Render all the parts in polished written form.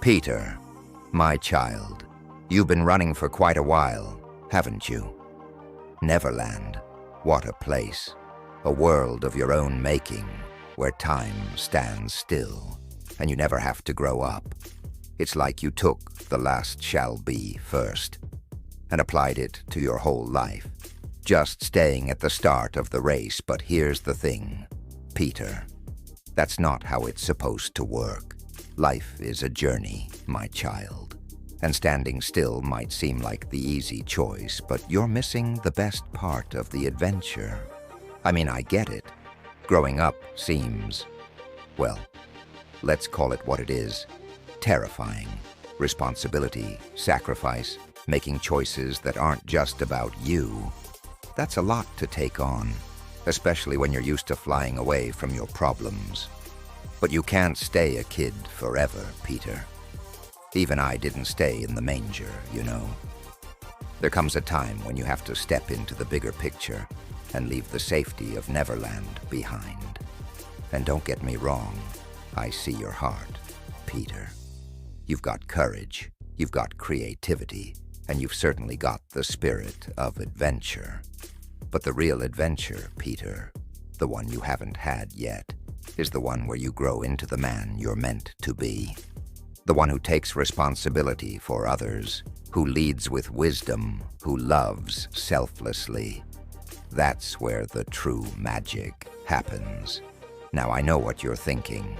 Peter, my child, you've been running for quite a while, haven't you? Neverland, what a place. A world of your own making, where time stands still, and you never have to grow up. It's like you took the last shall be first, and applied it to your whole life, just staying at the start of the race. But here's the thing, Peter, that's not how it's supposed to work. Life is a journey, my child, and standing still might seem like the easy choice, but you're missing the best part of the adventure. I mean, I get it. Growing up seems, well, let's call it what it is, terrifying. Responsibility, sacrifice, making choices that aren't just about you. That's a lot to take on, especially when you're used to flying away from your problems. But you can't stay a kid forever, Peter. Even I didn't stay in the manger, you know. There comes a time when you have to step into the bigger picture and leave the safety of Neverland behind. And don't get me wrong, I see your heart, Peter. You've got courage, you've got creativity, and you've certainly got the spirit of adventure. But the real adventure, Peter, the one you haven't had yet, is the one where you grow into the man you're meant to be. The one who takes responsibility for others, who leads with wisdom, who loves selflessly. That's where the true magic happens. Now, I know what you're thinking,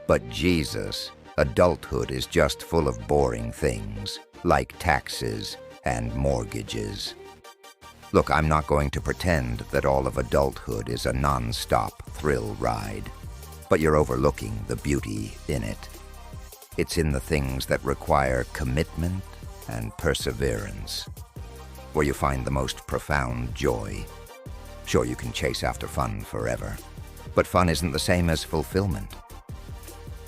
but Jesus, adulthood is just full of boring things, like taxes and mortgages. Look, I'm not going to pretend that all of adulthood is a non-stop thrill ride, but you're overlooking the beauty in it. It's in the things that require commitment and perseverance, where you find the most profound joy. Sure, you can chase after fun forever, but fun isn't the same as fulfillment.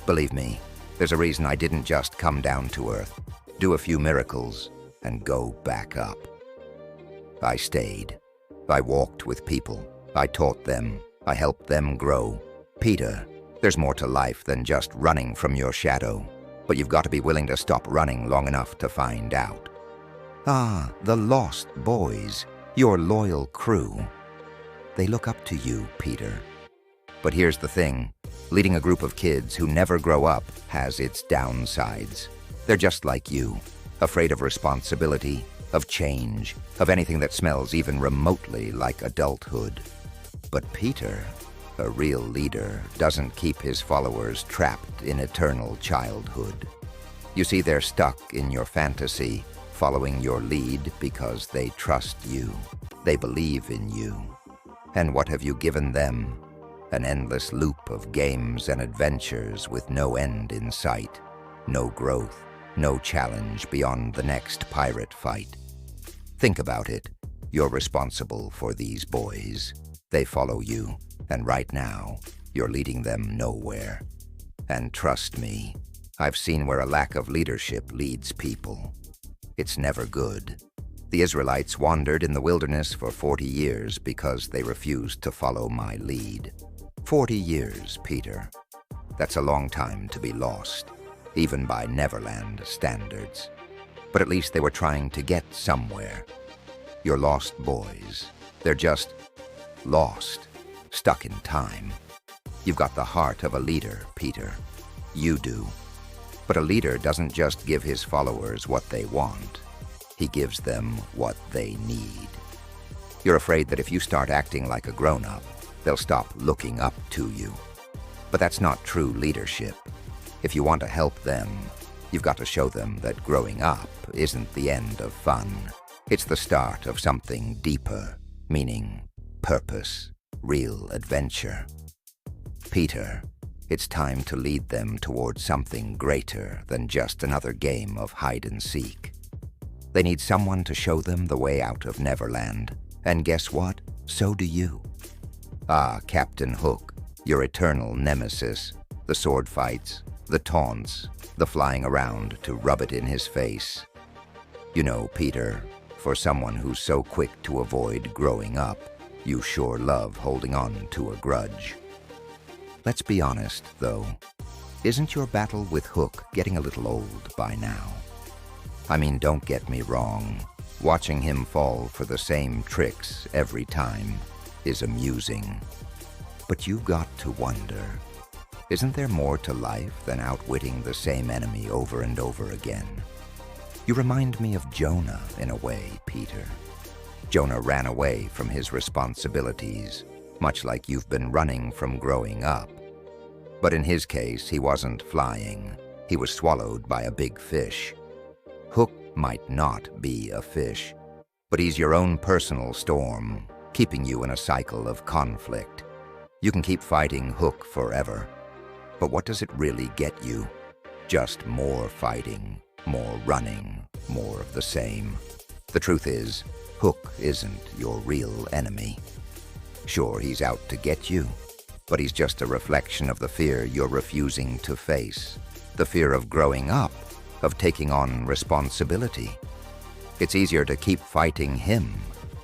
Believe me, there's a reason I didn't just come down to earth, do a few miracles, and go back up. I stayed. I walked with people. I taught them. I helped them grow. Peter, there's more to life than just running from your shadow, but you've got to be willing to stop running long enough to find out. Ah, the lost boys, your loyal crew. They look up to you, Peter. But here's the thing, leading a group of kids who never grow up has its downsides. They're just like you, afraid of responsibility, of change, of anything that smells even remotely like adulthood. But Peter, a real leader, doesn't keep his followers trapped in eternal childhood. You see, they're stuck in your fantasy, following your lead because they trust you. They believe in you. And what have you given them? An endless loop of games and adventures with no end in sight, no growth, no challenge beyond the next pirate fight. Think about it. You're responsible for these boys. They follow you, and right now, you're leading them nowhere. And trust me, I've seen where a lack of leadership leads people. It's never good. The Israelites wandered in the wilderness for 40 years because they refused to follow my lead. 40 years, Peter. That's a long time to be lost, even by Neverland standards. But at least they were trying to get somewhere. You're lost boys. They're just lost, stuck in time. You've got the heart of a leader, Peter. You do. But a leader doesn't just give his followers what they want. He gives them what they need. You're afraid that if you start acting like a grown-up, they'll stop looking up to you. But that's not true leadership. If you want to help them, you've got to show them that growing up isn't the end of fun. It's the start of something deeper, meaning purpose, real adventure. Peter, it's time to lead them towards something greater than just another game of hide and seek. They need someone to show them the way out of Neverland. And guess what? So do you. Ah, Captain Hook, your eternal nemesis. The sword fights, the taunts, the flying around to rub it in his face. You know, Peter, for someone who's so quick to avoid growing up, you sure love holding on to a grudge. Let's be honest, though. Isn't your battle with Hook getting a little old by now? I mean, don't get me wrong. Watching him fall for the same tricks every time is amusing. But you've got to wonder, isn't there more to life than outwitting the same enemy over and over again? You remind me of Jonah in a way, Peter. Jonah ran away from his responsibilities, much like you've been running from growing up. But in his case, he wasn't flying. He was swallowed by a big fish. Hook might not be a fish, but he's your own personal storm, keeping you in a cycle of conflict. You can keep fighting Hook forever, but what does it really get you? Just more fighting, more running, more of the same. The truth is, Hook isn't your real enemy. Sure, he's out to get you, but he's just a reflection of the fear you're refusing to face. The fear of growing up, of taking on responsibility. It's easier to keep fighting him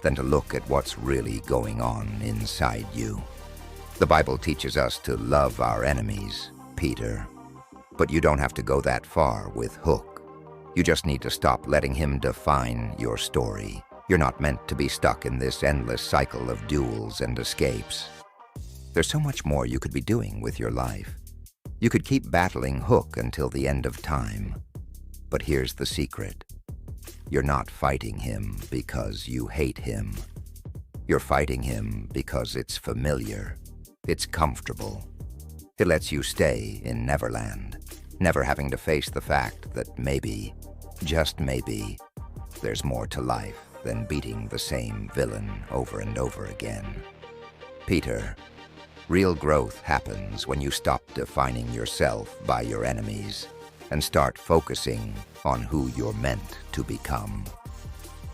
than to look at what's really going on inside you. The Bible teaches us to love our enemies, Peter. But you don't have to go that far with Hook. You just need to stop letting him define your story. You're not meant to be stuck in this endless cycle of duels and escapes. There's so much more you could be doing with your life. You could keep battling Hook until the end of time. But here's the secret. You're not fighting him because you hate him. You're fighting him because it's familiar. It's comfortable. It lets you stay in Neverland, never having to face the fact that maybe, just maybe, there's more to life than beating the same villain over and over again. Peter, real growth happens when you stop defining yourself by your enemies and start focusing on who you're meant to become.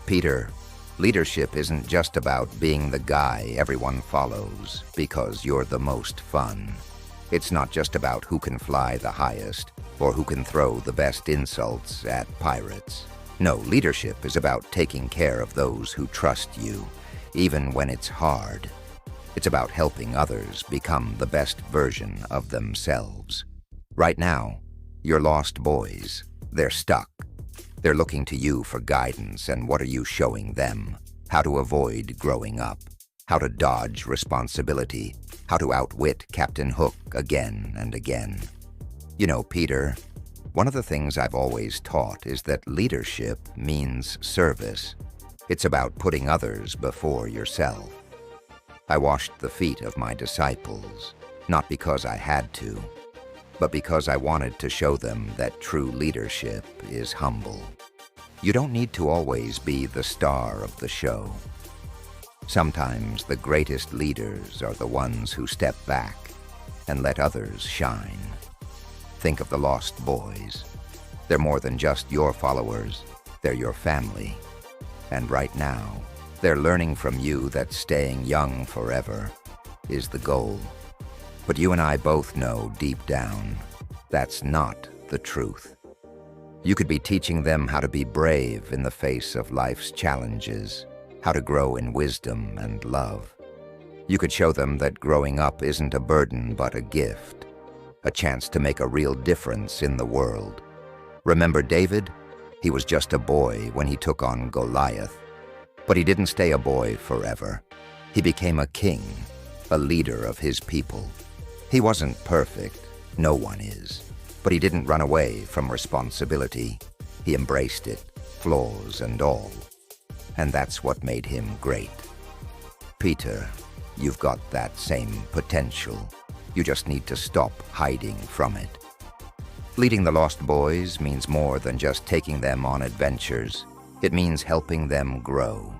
Peter, leadership isn't just about being the guy everyone follows because you're the most fun. It's not just about who can fly the highest or who can throw the best insults at pirates. No, leadership is about taking care of those who trust you, even when it's hard. It's about helping others become the best version of themselves. Right now, you're lost boys. They're stuck. They're looking to you for guidance, and what are you showing them? How to avoid growing up, how to dodge responsibility, how to outwit Captain Hook again and again. You know, Peter, one of the things I've always taught is that leadership means service. It's about putting others before yourself. I washed the feet of my disciples, not because I had to, but because I wanted to show them that true leadership is humble. You don't need to always be the star of the show. Sometimes the greatest leaders are the ones who step back and let others shine. Think of the lost boys. They're more than just your followers. They're your family. And right now, they're learning from you that staying young forever is the goal. But you and I both know deep down, that's not the truth. You could be teaching them how to be brave in the face of life's challenges, how to grow in wisdom and love. You could show them that growing up isn't a burden but a gift, a chance to make a real difference in the world. Remember David? He was just a boy when he took on Goliath. But he didn't stay a boy forever. He became a king, a leader of his people. He wasn't perfect, no one is, but he didn't run away from responsibility. He embraced it, flaws and all. And that's what made him great. Peter, you've got that same potential. You just need to stop hiding from it. Leading the lost boys means more than just taking them on adventures. It means helping them grow.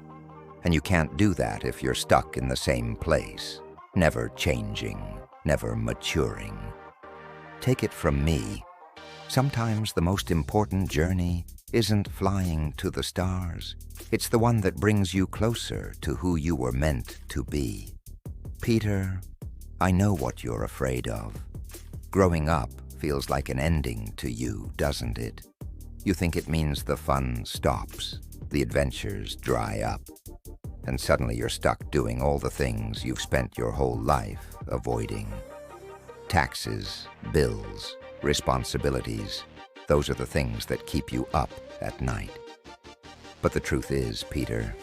And you can't do that if you're stuck in the same place, never changing, never maturing. Take it from me. Sometimes the most important journey isn't flying to the stars. It's the one that brings you closer to who you were meant to be. Peter, I know what you're afraid of. Growing up feels like an ending to you, doesn't it? You think it means the fun stops, the adventures dry up, and suddenly you're stuck doing all the things you've spent your whole life avoiding. Taxes, bills, responsibilities. Those are the things that keep you up at night. But the truth is, Peter,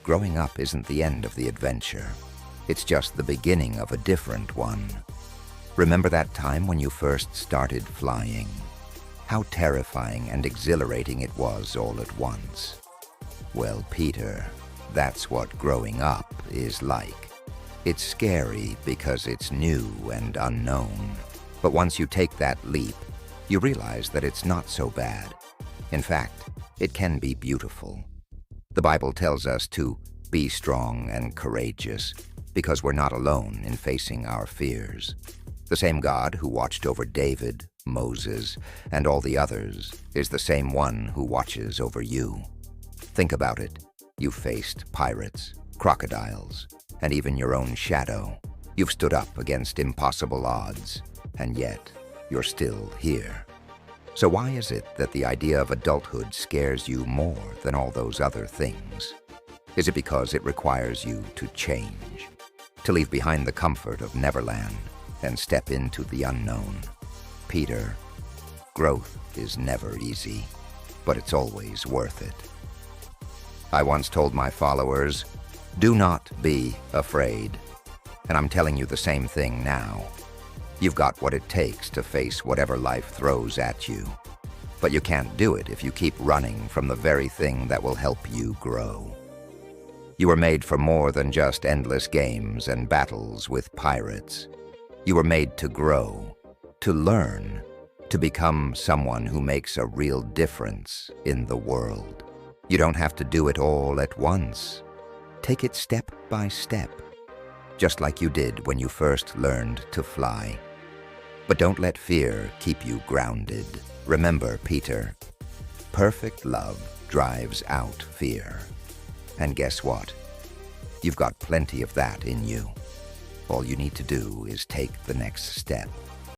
growing up isn't the end of the adventure. It's just the beginning of a different one. Remember that time when you first started flying? How terrifying and exhilarating it was all at once. Well, Peter, that's what growing up is like. It's scary because it's new and unknown. But once you take that leap, you realize that it's not so bad. In fact, it can be beautiful. The Bible tells us to be strong and courageous because we're not alone in facing our fears. The same God who watched over David, Moses, and all the others is the same one who watches over you. Think about it. You've faced pirates, crocodiles, and even your own shadow. You've stood up against impossible odds, and yet you're still here. So why is it that the idea of adulthood scares you more than all those other things? Is it because it requires you to change, to leave behind the comfort of Neverland and step into the unknown? Peter, growth is never easy, but it's always worth it. I once told my followers, do not be afraid. And I'm telling you the same thing now. You've got what it takes to face whatever life throws at you. But you can't do it if you keep running from the very thing that will help you grow. You were made for more than just endless games and battles with pirates. You were made to grow, to learn, to become someone who makes a real difference in the world. You don't have to do it all at once. Take it step by step, just like you did when you first learned to fly. But don't let fear keep you grounded. Remember, Peter, perfect love drives out fear. And guess what? You've got plenty of that in you. All you need to do is take the next step.